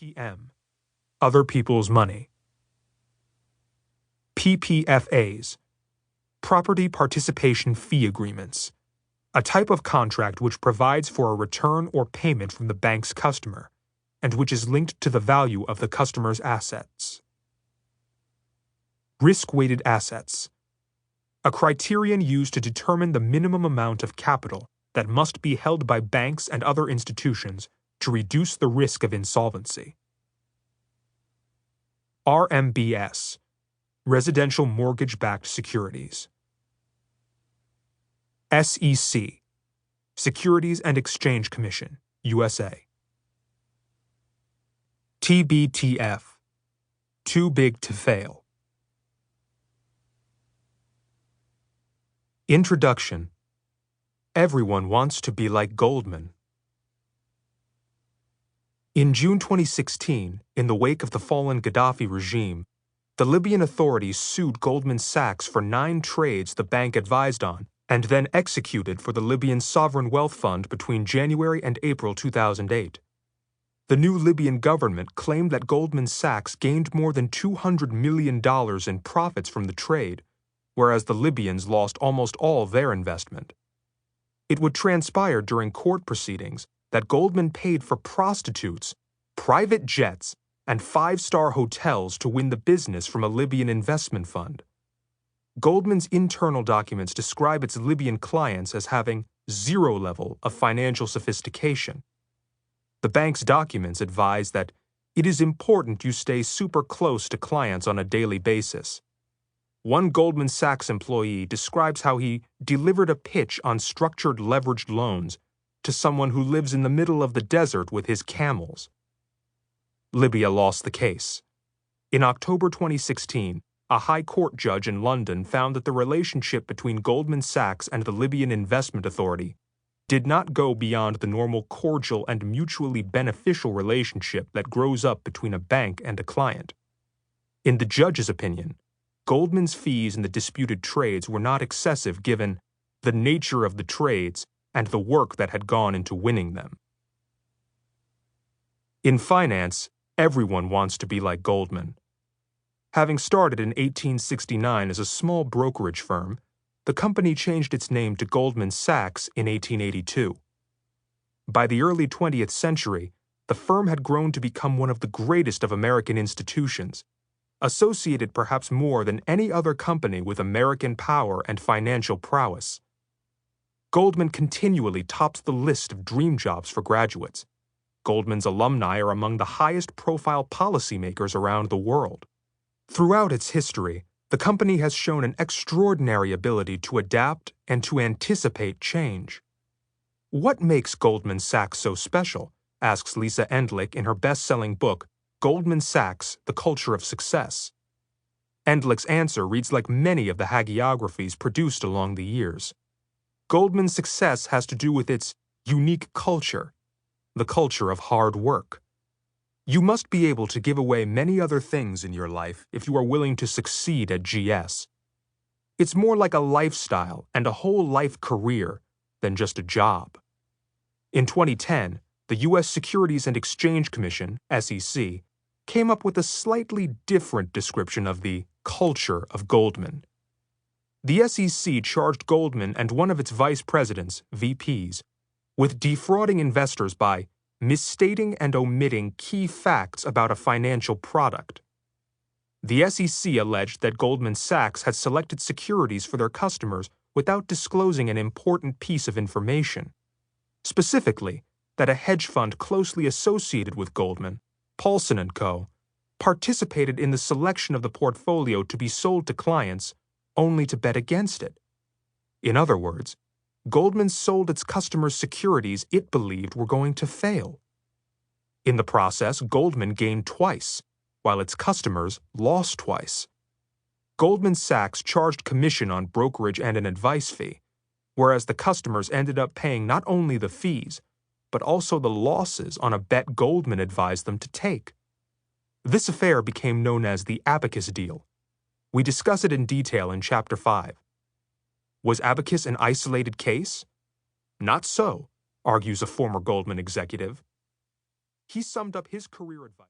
OPM, other people's money. PPFAs, property participation fee agreements, a type of contract which provides for a return or payment from the bank's customer, and which is linked to the value of the customer's assets. Risk-weighted assets, a criterion used to determine the minimum amount of capital that must be held by banks and other institutions to reduce the risk of insolvency. RMBS, residential mortgage-backed securities. SEC, Securities and Exchange Commission, USA. TBTF, too big to fail. Introduction. Everyone wants to be like Goldman. In June 2016, in the wake of the fallen Gaddafi regime, the Libyan authorities sued Goldman Sachs for 9 trades the bank advised on and then executed for the Libyan Sovereign Wealth Fund between January and April 2008. The new Libyan government claimed that Goldman Sachs gained more than $200 million in profits from the trade, whereas the Libyans lost almost all their investment. It would transpire during court proceedings that Goldman paid for prostitutes, private jets, and 5-star hotels to win the business from a Libyan investment fund. Goldman's internal documents describe its Libyan clients as having 0 level of financial sophistication. The bank's documents advise that it is important you stay super close to clients on a daily basis. One Goldman Sachs employee describes how he delivered a pitch on structured leveraged loans to someone who lives in the middle of the desert with his camels. Libya lost the case. In October 2016, a high court judge in London found that the relationship between Goldman Sachs and the Libyan Investment Authority did not go beyond the normal cordial and mutually beneficial relationship that grows up between a bank and a client. In the judge's opinion, Goldman's fees in the disputed trades were not excessive given the nature of the trades and the work that had gone into winning them. In finance, everyone wants to be like Goldman. Having started in 1869 as a small brokerage firm, the company changed its name to Goldman Sachs in 1882. By the early 20th century, the firm had grown to become one of the greatest of American institutions, associated perhaps more than any other company with American power and financial prowess. Goldman continually tops the list of dream jobs for graduates. Goldman's alumni are among the highest-profile policymakers around the world. Throughout its history, the company has shown an extraordinary ability to adapt and to anticipate change. What makes Goldman Sachs so special? Asks Lisa Endlich in her best-selling book, Goldman Sachs, The Culture of Success. Endlich's answer reads like many of the hagiographies produced along the years. Goldman's success has to do with its unique culture, the culture of hard work. You must be able to give away many other things in your life if you are willing to succeed at GS. It's more like a lifestyle and a whole life career than just a job. In 2010, the U.S. Securities and Exchange Commission, SEC, came up with a slightly different description of the culture of Goldman. The SEC charged Goldman and one of its vice presidents, VPs, with defrauding investors by misstating and omitting key facts about a financial product. The SEC alleged that Goldman Sachs had selected securities for their customers without disclosing an important piece of information. Specifically, that a hedge fund closely associated with Goldman, Paulson & Co., participated in the selection of the portfolio to be sold to clients only to bet against it. In other words, Goldman sold its customers securities it believed were going to fail. In the process, Goldman gained twice, while its customers lost twice. Goldman Sachs charged commission on brokerage and an advice fee, whereas the customers ended up paying not only the fees, but also the losses on a bet Goldman advised them to take. This affair became known as the Abacus deal. We discuss it in detail in Chapter 5. Was Abacus an isolated case? Not so, argues a former Goldman executive. He summed up his career advice.